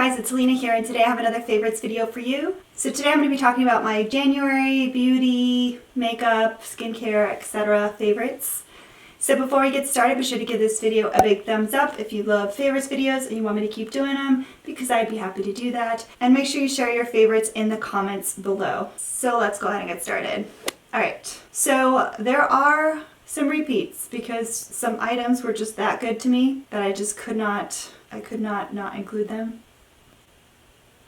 guys, it's Alina here, and today I have another favorites video for you. So today I'm going to be talking about my January beauty, makeup, skincare, etc. favorites. So before we get started, be sure to give this video a big thumbs up if you love favorites videos and you want me to keep doing them, because I'd be happy to do that. And make sure you share your favorites in the comments below. So let's go ahead and get started. Alright, so there are some repeats because some items were just that good to me that I could not include them.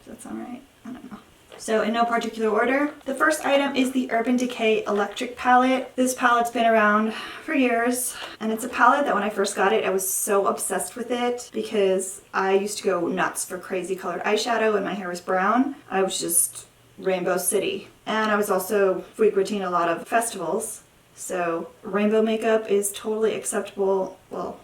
Does that sound right? I don't know. So in no particular order, the first item is the Urban Decay Electric Palette. This palette's been around for years, and it's a palette that when I first got it, I was so obsessed with it because I used to go nuts for crazy colored eyeshadow and my hair was brown. I was just Rainbow City. And I was also frequenting a lot of festivals. So rainbow makeup is totally acceptable. Well,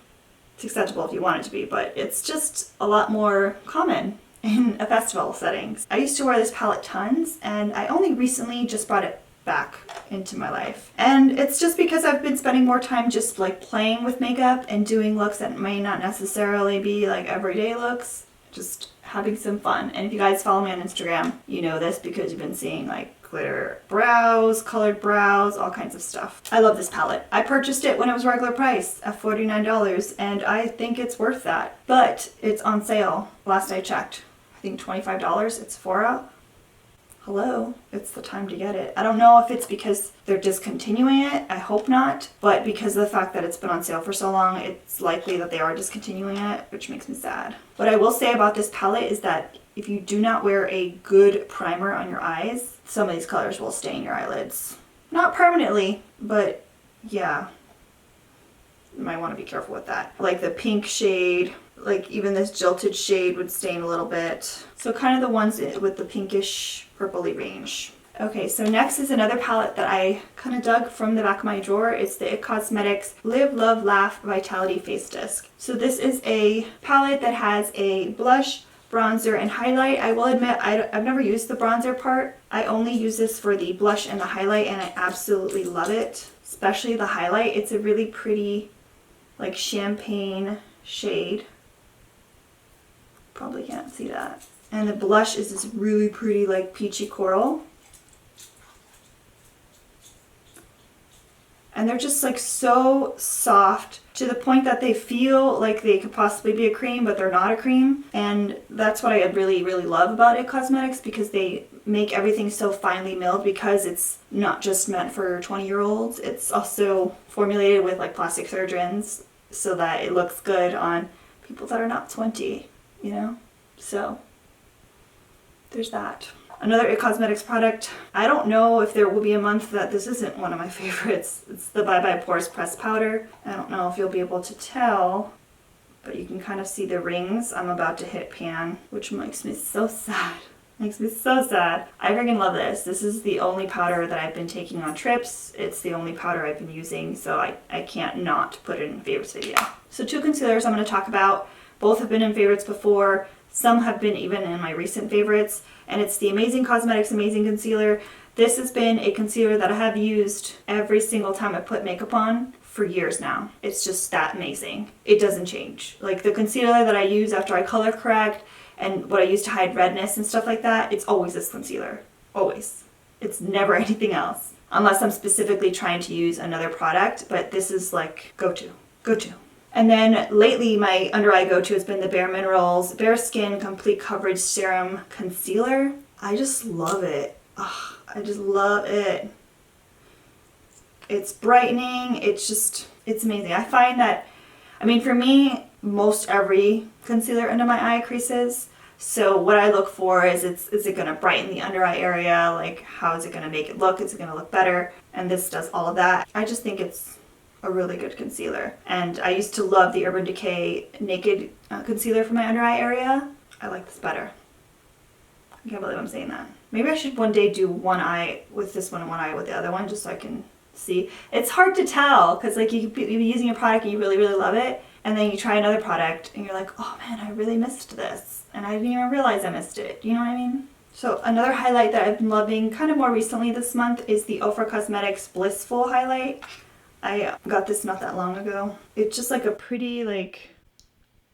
it's acceptable if you want it to be, but it's just a lot more common in a festival settings. I used to wear this palette tons, and I only recently just brought it back into my life. And it's just because I've been spending more time just like playing with makeup and doing looks that may not necessarily be like everyday looks, just having some fun. And if you guys follow me on Instagram, you know this because you've been seeing like glitter brows, colored brows, all kinds of stuff. I love this palette. I purchased it when it was regular price at $49, and I think it's worth that. But it's on sale, last I checked. I think $25 at Sephora. Hello, it's the time to get it. I don't know if it's because they're discontinuing it, I hope not, but because of the fact that it's been on sale for so long, it's likely that they are discontinuing it, which makes me sad. What I will say about this palette is that if you do not wear a good primer on your eyes, some of these colors will stain your eyelids. Not permanently, but yeah. You might want to be careful with that. Like the pink shade, like even this jilted shade would stain a little bit. So kind of the ones with the pinkish purpley range. Okay, so next is another palette that I kind of dug from the back of my drawer. It's the IT Cosmetics Live, Love, Laugh Vitality Face Disc. So this is a palette that has a blush, bronzer, and highlight. I will admit I've never used the bronzer part. I only use this for the blush and the highlight, and I absolutely love it. Especially the highlight. It's a really pretty like champagne shade. Probably can't see that. And the blush is this really pretty like peachy coral. And they're just like so soft to the point that they feel like they could possibly be a cream, but they're not a cream. And that's what I really, really love about IT Cosmetics, because they make everything so finely milled, because it's not just meant for 20-year-olds. It's also formulated with like plastic surgeons so that it looks good on people that are not 20, you know? So there's that. Another IT Cosmetics product, I don't know if there will be a month that this isn't one of my favorites. It's the Bye Bye Pores Press Powder. I don't know if you'll be able to tell, but you can kind of see the rings. I'm about to hit pan, which makes me so sad. Makes me so sad. I freaking love this. This is the only powder that I've been taking on trips. It's the only powder I've been using, so I can't not put it in favorites video. So two concealers I'm going to talk about. Both have been in favorites before. Some have been even in my recent favorites, and it's the Amazing Cosmetics Amazing Concealer. This has been a concealer that I have used every single time I put makeup on for years now. It's just that amazing. It doesn't change. Like the concealer that I use after I color correct and what I use to hide redness and stuff like that, it's always this concealer. Always. It's never anything else. Unless I'm specifically trying to use another product, but this is like go-to. Go-to. And then lately, my under eye go-to has been the Bare Minerals Bare Skin Complete Coverage Serum Concealer. I just love it. Oh, I just love it. It's brightening. It's amazing. I find that, I mean, for me, most every concealer under my eye creases. So what I look for is it going to brighten the under eye area? Like, how is it going to make it look? Is it going to look better? And this does all of that. I just think it's a really good concealer. And I used to love the Urban Decay Naked Concealer for my under eye area. I like this better. I can't believe I'm saying that. Maybe I should one day do one eye with this one and one eye with the other one, just so I can see. It's hard to tell because like you could be using a product and you really, really love it, and then you try another product and you're like, oh man, I really missed this. And I didn't even realize I missed it. You know what I mean? So another highlight that I've been loving kind of more recently this month is the Ofra Cosmetics Blissful Highlight. I got this not that long ago. It's just like a pretty, like,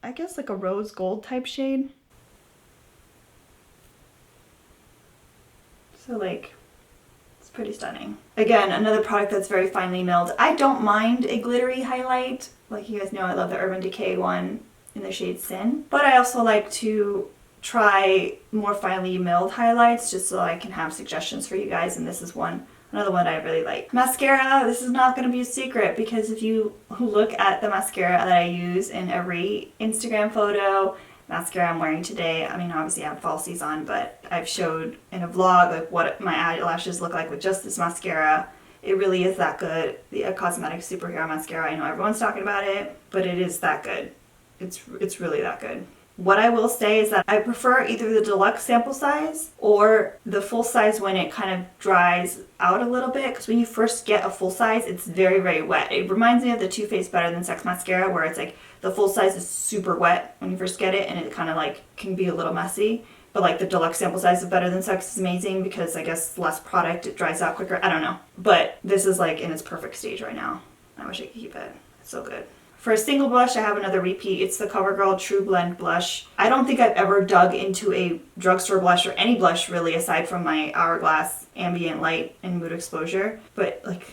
I guess like a rose gold type shade. So like, it's pretty stunning. Again, another product that's very finely milled. I don't mind a glittery highlight. Like you guys know, I love the Urban Decay one in the shade Sin. But I also like to try more finely milled highlights just so I can have suggestions for you guys, and this is another one I really like. Mascara, this is not going to be a secret because if you look at the mascara that I use in every Instagram photo, mascara I'm wearing today, I mean obviously I have falsies on, but I've showed in a vlog like what my eyelashes look like with just this mascara. It really is that good. The Cosmetics Superhero Mascara, I know everyone's talking about it, but it is that good. It's really that good. What I will say is that I prefer either the deluxe sample size or the full size when it kind of dries out a little bit, because when you first get a full size, it's very, very wet. It reminds me of the Too Faced Better Than Sex mascara, where it's like the full size is super wet when you first get it, and it kind of like can be a little messy. But like the deluxe sample size of Better Than Sex is amazing because I guess less product, it dries out quicker. I don't know. But this is like in its perfect stage right now. I wish I could keep it. It's so good. For a single blush, I have another repeat. It's the CoverGirl True Blend blush. I don't think I've ever dug into a drugstore blush or any blush really aside from my Hourglass Ambient Light and Mood Exposure. But like,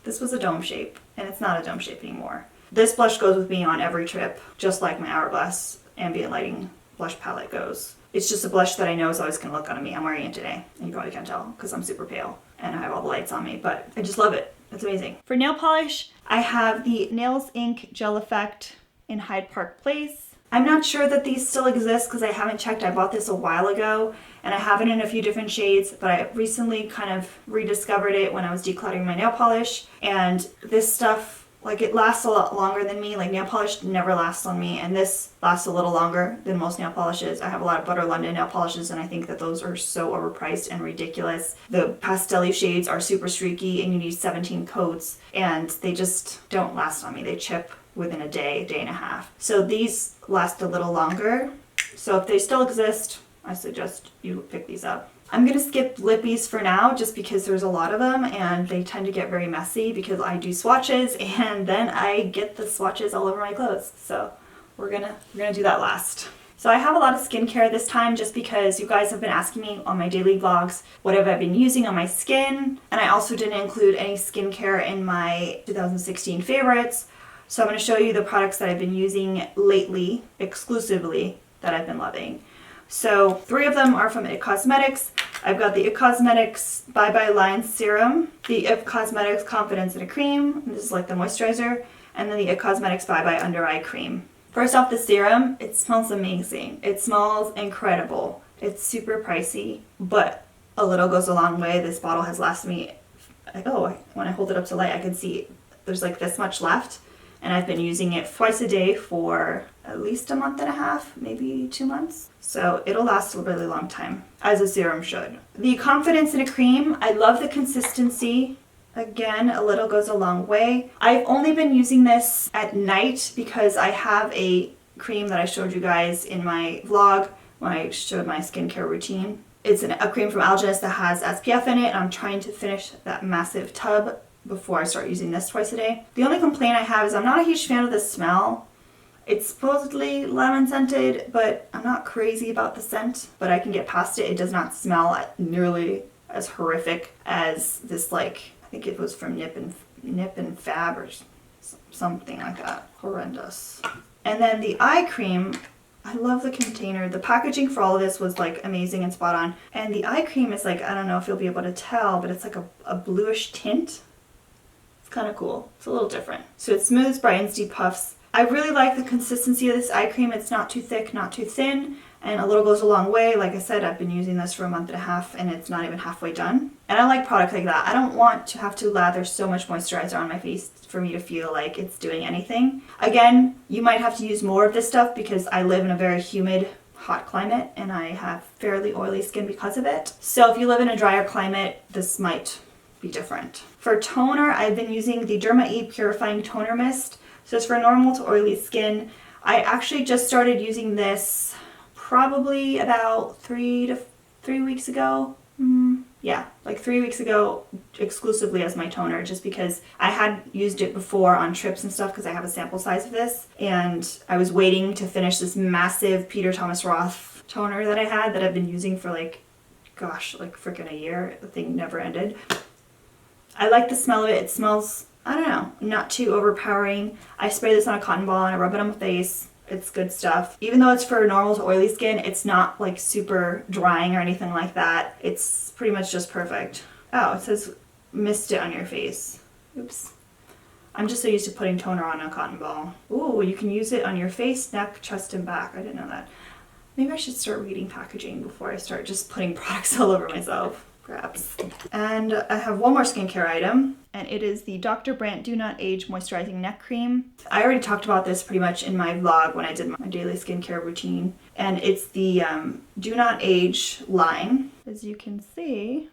this was a dome shape and it's not a dome shape anymore. This blush goes with me on every trip, just like my Hourglass Ambient Lighting blush palette goes. It's just a blush that I know is always going to look good on me. I'm wearing it today, and you probably can't tell because I'm super pale and I have all the lights on me, but I just love it. It's amazing. For nail polish, I have the Nails Ink Gel Effect in Hyde Park Place. I'm not sure that these still exist because I haven't checked. I bought this a while ago and I have it in a few different shades, but I recently kind of rediscovered it when I was decluttering my nail polish. And this stuff, like, it lasts a lot longer than me. Like, nail polish never lasts on me, and this lasts a little longer than most nail polishes. I have a lot of Butter London nail polishes, and I think that those are so overpriced and ridiculous. The pastel shades are super streaky, and you need 17 coats, and they just don't last on me. They chip within a day and a half. So these last a little longer. So if they still exist, I suggest you pick these up. I'm going to skip lippies for now just because there's a lot of them and they tend to get very messy because I do swatches and then I get the swatches all over my clothes. So we're gonna do that last. So I have a lot of skincare this time just because you guys have been asking me on my daily vlogs what have I been using on my skin, and I also didn't include any skincare in my 2016 favorites. So I'm going to show you the products that I've been using lately exclusively that I've been loving. So 3 of them are from IT Cosmetics. I've got the IT Cosmetics Bye Bye Line Serum, the IT Cosmetics Confidence in a Cream, this is like the moisturizer, and then the IT Cosmetics Bye Bye Under Eye Cream. First off, the serum, it smells amazing. It smells incredible. It's super pricey, but a little goes a long way. This bottle has lasted me, when I hold it up to light, I can see there's like this much left. And I've been using it twice a day for at least a month and a half, maybe 2 months. So it'll last a really long time, as a serum should. The Confidence in a Cream, I love the consistency. Again, a little goes a long way. I've only been using this at night because I have a cream that I showed you guys in my vlog when I showed my skincare routine. It's a cream from Algenist that has SPF in it, and I'm trying to finish that massive tub before I start using this twice a day. The only complaint I have is I'm not a huge fan of the smell. It's supposedly lemon scented, but I'm not crazy about the scent, but I can get past it. It does not smell nearly as horrific as this, like, I think it was from Nip and Fab or something like that. Horrendous. And then the eye cream, I love the container. The packaging for all of this was like amazing and spot on. And the eye cream is like, I don't know if you'll be able to tell, but it's like a bluish tint. Kind of cool. It's a little different. So it smooths, brightens, depuffs. I really like the consistency of this eye cream. It's not too thick, not too thin, and a little goes a long way. Like I said, I've been using this for a month and a half and it's not even halfway done. And I like products like that. I don't want to have to lather so much moisturizer on my face for me to feel like it's doing anything. Again, you might have to use more of this stuff because I live in a very humid, hot climate and I have fairly oily skin because of it. So if you live in a drier climate, this might be different. For toner, I've been using the Derma E Purifying Toner Mist. So it's for normal to oily skin. I actually just started using this probably about 3 weeks ago. Yeah, like 3 weeks ago, exclusively as my toner, just because I had used it before on trips and stuff because I have a sample size of this. And I was waiting to finish this massive Peter Thomas Roth toner that I had that I've been using for like gosh, like freaking a year. The thing never ended. I like the smell of it. It smells, I don't know, not too overpowering. I spray this on a cotton ball and I rub it on my face. It's good stuff. Even though it's for normal to oily skin, it's not like super drying or anything like that. It's pretty much just perfect. Oh, it says mist it on your face. Oops. I'm just so used to putting toner on a cotton ball. Ooh, you can use it on your face, neck, chest, and back. I didn't know that. Maybe I should start reading packaging before I start just putting products all over myself, perhaps. And I have one more skincare item, and it is the Dr. Brandt Do Not Age Moisturizing Neck Cream. I already talked about this pretty much in my vlog when I did my daily skincare routine. And it's the Do Not Age line. As you can see,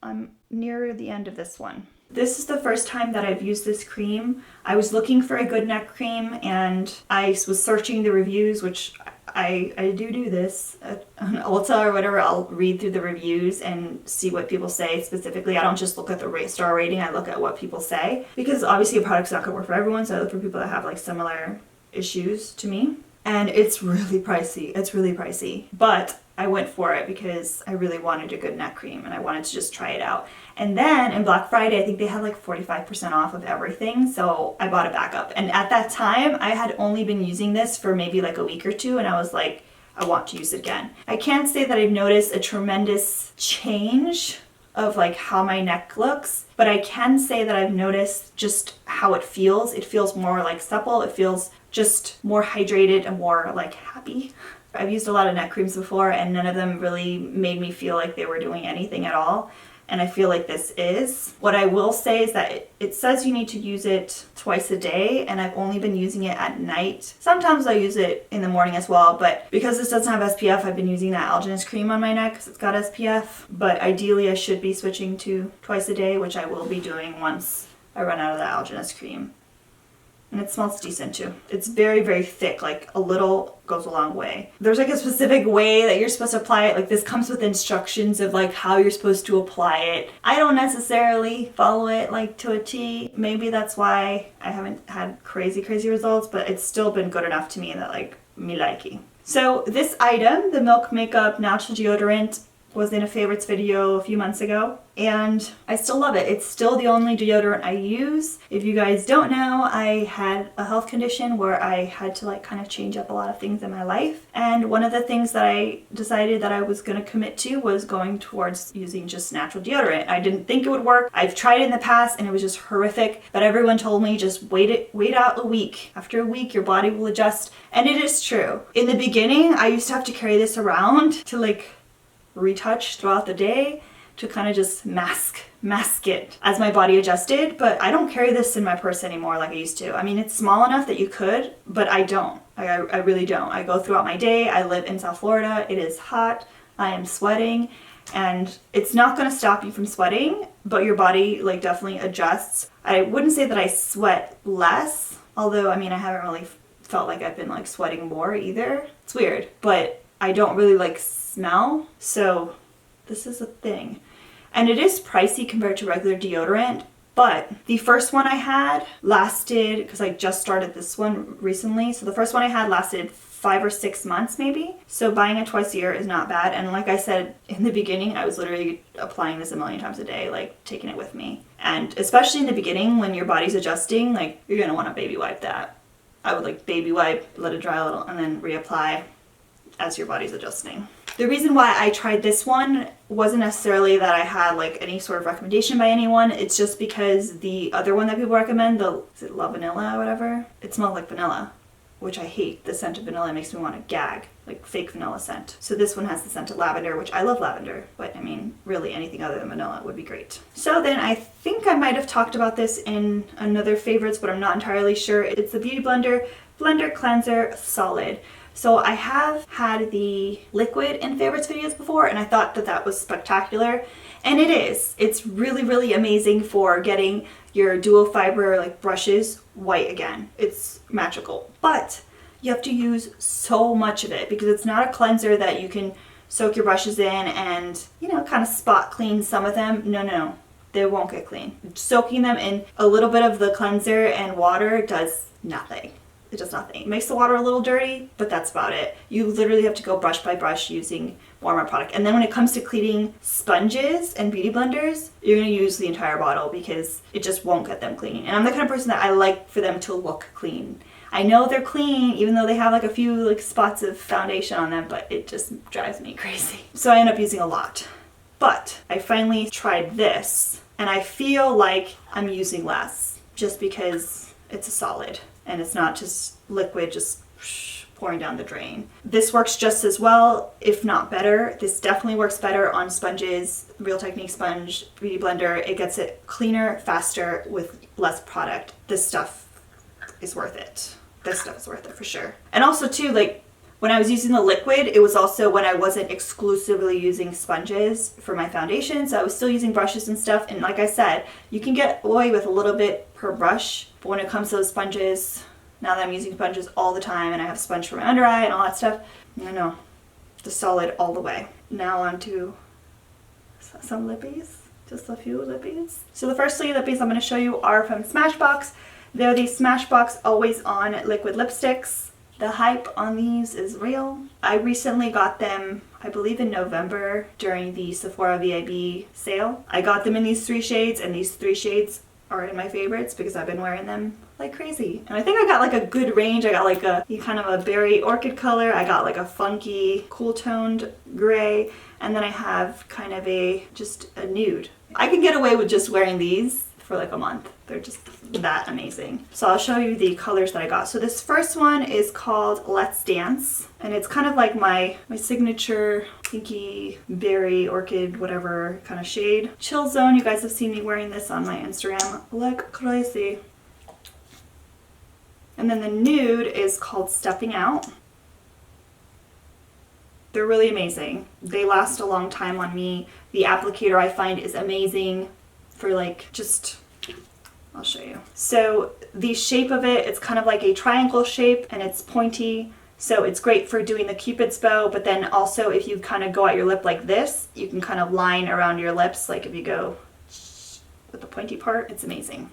I'm near the end of this one. This is the first time that I've used this cream. I was looking for a good neck cream and I was searching the reviews, which I do this on Ulta or whatever. I'll read through the reviews and see what people say specifically. I don't just look at the star rating, I look at what people say. Because obviously a product's not gonna work for everyone, so I look for people that have like similar issues to me. And it's really pricey. It's really pricey. But I went for it because I really wanted a good neck cream and I wanted to just try it out. And then in Black Friday, I think they had like 45% off of everything. So I bought a backup. And at that time, I had only been using this for maybe like a week or two. And I was like, I want to use it again. I can't say that I've noticed a tremendous change of like how my neck looks, but I can say that I've noticed just how it feels. It feels more like supple. It feels just more hydrated and more like happy. I've used a lot of neck creams before and none of them really made me feel like they were doing anything at all. And I feel like this is. What I will say is that it says you need to use it twice a day and I've only been using it at night. Sometimes I use it in the morning as well, but because this doesn't have SPF, I've been using that alginous cream on my neck because it's got SPF. But ideally I should be switching to twice a day, which I will be doing once I run out of the alginous cream. And it smells decent too. It's very, very thick, like a little goes a long way. There's like a specific way that you're supposed to apply it. Like this comes with instructions of like how you're supposed to apply it. I don't necessarily follow it like to a T. Maybe that's why I haven't had crazy results, but it's still been good enough to me that like me likey. So this item, the Milk Makeup Natural Deodorant, was in a favorites video a few months ago and I still love it. It's still the only deodorant I use. If you guys don't know, I had a health condition where I had to like kind of change up a lot of things in my life, and one of the things that I decided that I was going to commit to was going towards using just natural deodorant. I didn't think it would work. I've tried it in the past and it was just horrific, but everyone told me just wait out a week. After a week your body will adjust, and it is true. In the beginning I used to have to carry this around to like retouch throughout the day to kind of just mask it as my body adjusted, but I don't carry this in my purse anymore like I used to. I mean, it's small enough that you could, but I don't. I really don't. I go throughout my day. I live in South Florida. It is hot. I am sweating, and it's not going to stop you from sweating, but your body like definitely adjusts. I wouldn't say that I sweat less, although I mean I haven't really felt like I've been like sweating more either. It's weird, but I don't really like smell, so this is a thing. And it is pricey compared to regular deodorant, but the first one I had lasted, because I just started this one recently, so the first one I had lasted 5 or 6 months maybe. So buying it twice a year is not bad. And like I said in the beginning, I was literally applying this a million times a day, like taking it with me. And especially in the beginning when your body's adjusting, like you're gonna want to baby wipe that. I would like baby wipe, let it dry a little, and then reapply as your body's adjusting. The reason why I tried this one wasn't necessarily that I had like any sort of recommendation by anyone. It's just because the other one that people recommend, is it La Vanilla or whatever? It smelled like vanilla, which I hate. The scent of vanilla makes me want to gag, like fake vanilla scent. So this one has the scent of lavender, which I love lavender, but I mean, really anything other than vanilla would be great. So then I think I might have talked about this in another favorites, but I'm not entirely sure. It's the Beauty Blender Cleanser Solid. So I have had the liquid in favorites videos before, and I thought that that was spectacular, and it is. It's really, really amazing for getting your dual fiber like brushes white again. It's magical, but you have to use so much of it because it's not a cleanser that you can soak your brushes in and, you know, kind of spot clean some of them. No, they won't get clean. Soaking them in a little bit of the cleanser and water does nothing. It does nothing. It makes the water a little dirty, but that's about it. You literally have to go brush by brush using warmer product. And then when it comes to cleaning sponges and beauty blenders, you're going to use the entire bottle because it just won't get them clean. And I'm the kind of person that I like for them to look clean. I know they're clean, even though they have like a few like spots of foundation on them, but it just drives me crazy. So I end up using a lot. But I finally tried this, and I feel like I'm using less just because it's a solid and it's not just liquid just pouring down the drain. This works just as well, if not better. This definitely works better on sponges, Real Technique sponge, beauty blender. It gets it cleaner, faster with less product. This stuff is worth it. This stuff is worth it for sure. And also too, like when I was using the liquid, it was also when I wasn't exclusively using sponges for my foundation. So I was still using brushes and stuff. And like I said, you can get away with a little bit per brush. But when it comes to those sponges, now that I'm using sponges all the time and I have sponge for my under eye and all that stuff, no, the solid all the way. Now on to some lippies, just a few lippies. So the first 3 lippies I'm going to show you are from Smashbox. They're the Smashbox Always On liquid lipsticks. The hype on these is real. I recently got them, I believe in November during the Sephora VIB sale. I got them in these 3 shades, and these 3 shades are in my favorites because I've been wearing them like crazy. And I think I got like a good range. I got like a kind of a berry orchid color. I got like a funky cool toned gray, and then I have kind of just a nude. I can get away with just wearing these for like a month. They're just that amazing. So I'll show you the colors that I got. So this first one is called Let's Dance, and it's kind of like my signature pinky berry orchid whatever kind of shade. Chill Zone, you guys have seen me wearing this on my Instagram like crazy. And then the nude is called Stepping Out. They're really amazing. They last a long time on me. The applicator I find is amazing for like just, I'll show you. So the shape of it, it's kind of like a triangle shape and it's pointy. So it's great for doing the Cupid's bow, but then also if you kind of go at your lip like this, you can kind of line around your lips. Like if you go with the pointy part, it's amazing.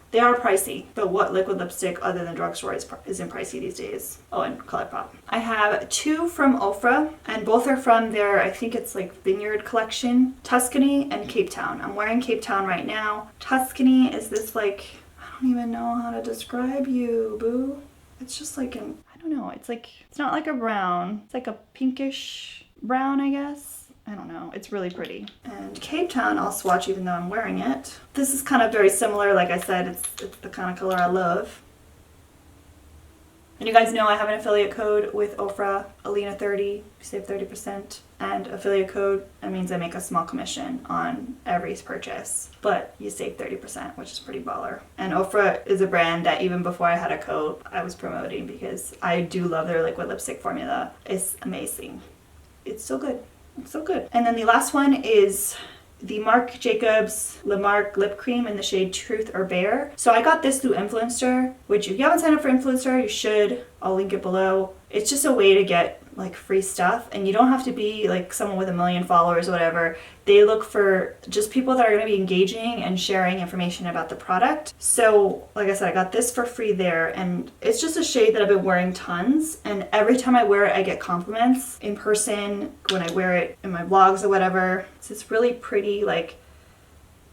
They are pricey, but what liquid lipstick other than drugstore isn't pricey these days? Oh, and ColourPop. I have 2 from Ofra, and both are from their, I think it's like Vineyard collection, Tuscany and Cape Town. I'm wearing Cape Town right now. Tuscany is this like, I don't even know how to describe you, boo. It's just like I don't know, it's not like a brown. It's like a pinkish brown, I guess. I don't know. It's really pretty. And Cape Town, I'll swatch even though I'm wearing it. This is kind of very similar. Like I said, it's the kind of color I love. And you guys know I have an affiliate code with Ofra, Alina30. You save 30%. And affiliate code, that means I make a small commission on every purchase. But you save 30%, which is pretty baller. And Ofra is a brand that even before I had a code, I was promoting because I do love their liquid lipstick formula. It's amazing. It's so good. It's so good. And then the last one is the Marc Jacobs Le Marc Lip Cream in the shade Truth or Bear. So I got this through Influencer, which if you haven't signed up for Influencer, you should. I'll link it below. It's just a way to get like free stuff, and you don't have to be like someone with 1 million followers or whatever. They look for just people that are going to be engaging and sharing information about the product. So like I said, I got this for free there, and it's just a shade that I've been wearing tons, and every time I wear it I get compliments in person, when I wear it in my vlogs or whatever. It's this really pretty like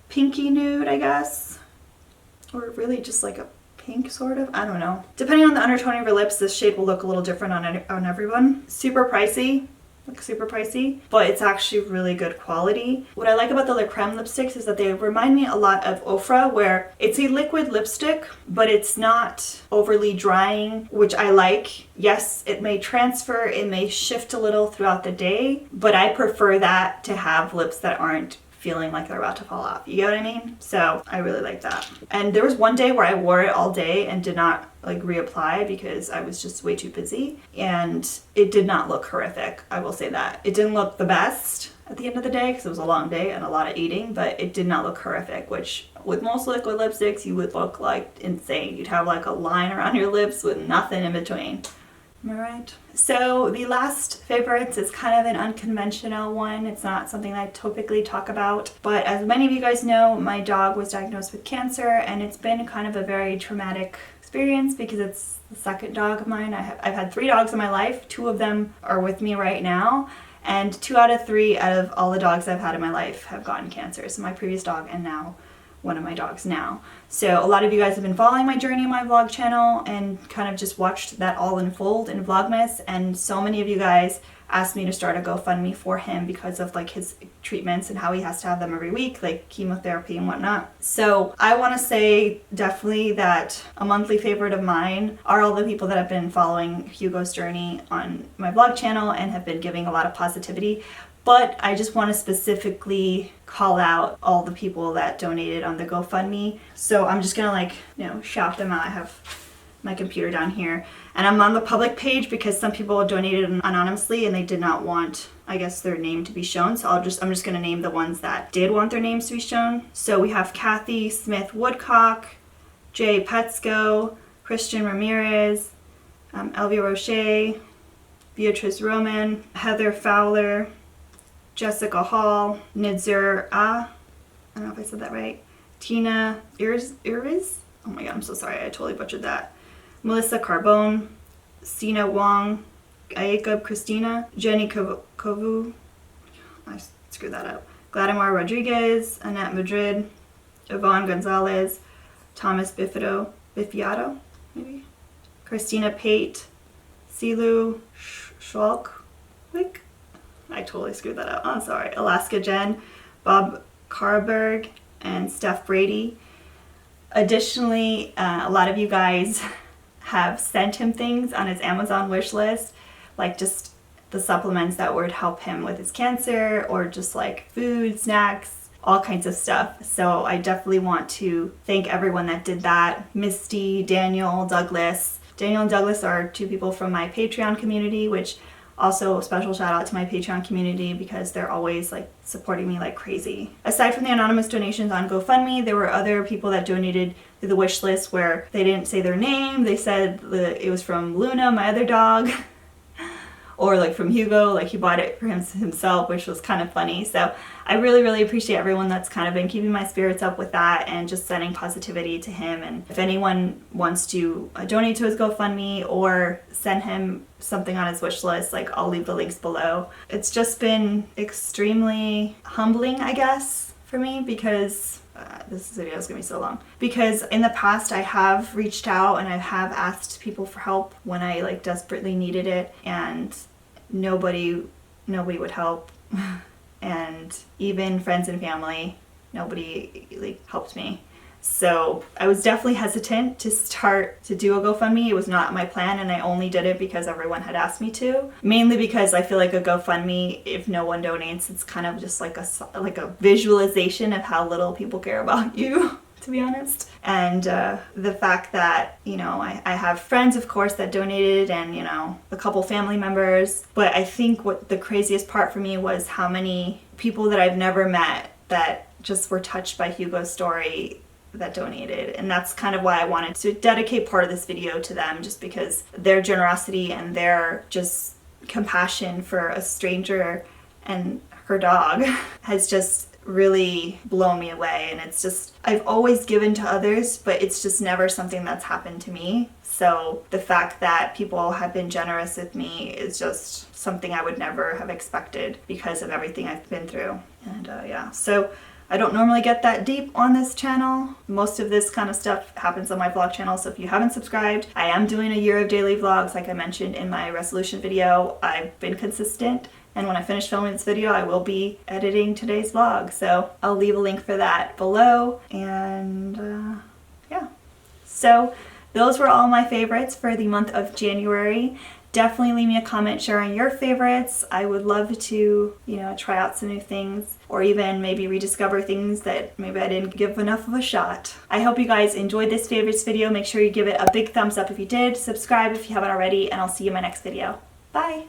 pinky nude, I guess, or really just like a pink sort of, I don't know. Depending on the undertone of your lips, this shade will look a little different on everyone. Super pricey, but it's actually really good quality. What I like about the Le Creme lipsticks is that they remind me a lot of Ofra, where it's a liquid lipstick, but it's not overly drying, which I like. Yes, it may transfer, it may shift a little throughout the day, but I prefer that to have lips that aren't feeling like they're about to fall off. You get what I mean? So I really like that. And there was one day where I wore it all day and did not like reapply because I was just way too busy, and it did not look horrific. I will say that. It didn't look the best at the end of the day because it was a long day and a lot of eating, but it did not look horrific, which with most liquid lipsticks you would look like insane. You'd have like a line around your lips with nothing in between. Am I right? So the last favorites is kind of an unconventional one. It's not something that I typically talk about, but as many of you guys know, my dog was diagnosed with cancer, and it's been kind of a very traumatic experience because it's the second dog of mine. I've had 3 dogs in my life. 2 of them are with me right now, and 2 out of 3 out of all the dogs I've had in my life have gotten cancer. So my previous dog and now one of my dogs now. So a lot of you guys have been following my journey on my vlog channel and kind of just watched that all unfold in Vlogmas, and so many of you guys asked me to start a GoFundMe for him because of like his treatments and how he has to have them every week, like chemotherapy and whatnot. So I want to say definitely that a monthly favorite of mine are all the people that have been following Hugo's journey on my vlog channel and have been giving a lot of positivity. But I just want to specifically call out all the people that donated on the GoFundMe. So I'm just gonna shout them out. I have my computer down here, and I'm on the public page because some people donated anonymously and they did not want, I guess, their name to be shown. So I'm just gonna name the ones that did want their names to be shown. So we have Kathy Smith Woodcock, Jay Petsko, Christian Ramirez, Alina Roche, Beatrice Roman, Heather Fowler, Jessica Hall, Nidzur I don't know if I said that right, Tina Irviz, oh my god, I'm so sorry, I totally butchered that, Melissa Carbone, Sina Wong, Ayakub Christina, Jenny Kovu, I screwed that up, Gladimar Rodriguez, Annette Madrid, Yvonne Gonzalez, Thomas Bifiato, maybe, Christina Pate, Silu Schwalkwick, I totally screwed that up. I'm sorry. Alaska Jen, Bob Carberg, and Steph Brady. Additionally, a lot of you guys have sent him things on his Amazon wish list, like just the supplements that would help him with his cancer, or just like food, snacks, all kinds of stuff. So I definitely want to thank everyone that did that. Misty, Daniel, Douglas. Daniel and Douglas are 2 people from my Patreon community, which also, a special shout out to my Patreon community because they're always like supporting me like crazy. Aside from the anonymous donations on GoFundMe, there were other people that donated through the wish list where they didn't say their name. They said it was from Luna, my other dog, or like from Hugo, like he bought it for himself, which was kind of funny. So I really, really appreciate everyone that's kind of been keeping my spirits up with that and just sending positivity to him. And if anyone wants to donate to his GoFundMe or send him something on his wish list, like I'll leave the links below. It's just been extremely humbling, I guess, for me because this video is gonna be so long. Because in the past I have reached out and I have asked people for help when I like desperately needed it, and nobody would help. And even friends and family, nobody like helped me. So I was definitely hesitant to start to do a GoFundMe. It was not my plan, and I only did it because everyone had asked me to. Mainly because I feel like a GoFundMe, if no one donates, it's kind of just like a visualization of how little people care about you, to be honest. And the fact that, I have friends, of course, that donated, and, a couple family members. But I think what the craziest part for me was how many people that I've never met that just were touched by Hugo's story that donated. And that's kind of why I wanted to dedicate part of this video to them, just because their generosity and their just compassion for a stranger and her dog has just really blown me away. And it's just, I've always given to others, but it's just never something that's happened to me. So the fact that people have been generous with me is just something I would never have expected because of everything I've been through. And yeah, so I don't normally get that deep on this channel. Most of this kind of stuff happens on my vlog channel, so if you haven't subscribed, I am doing a year of daily vlogs like I mentioned in my resolution video. I've been consistent, and when I finish filming this video, I will be editing today's vlog, so I'll leave a link for that below. And yeah, so those were all my favorites for the month of January. Definitely leave me a comment sharing your favorites. I would love to, try out some new things, or even maybe rediscover things that maybe I didn't give enough of a shot. I hope you guys enjoyed this favorites video. Make sure you give it a big thumbs up if you did, subscribe if you haven't already, and I'll see you in my next video. Bye!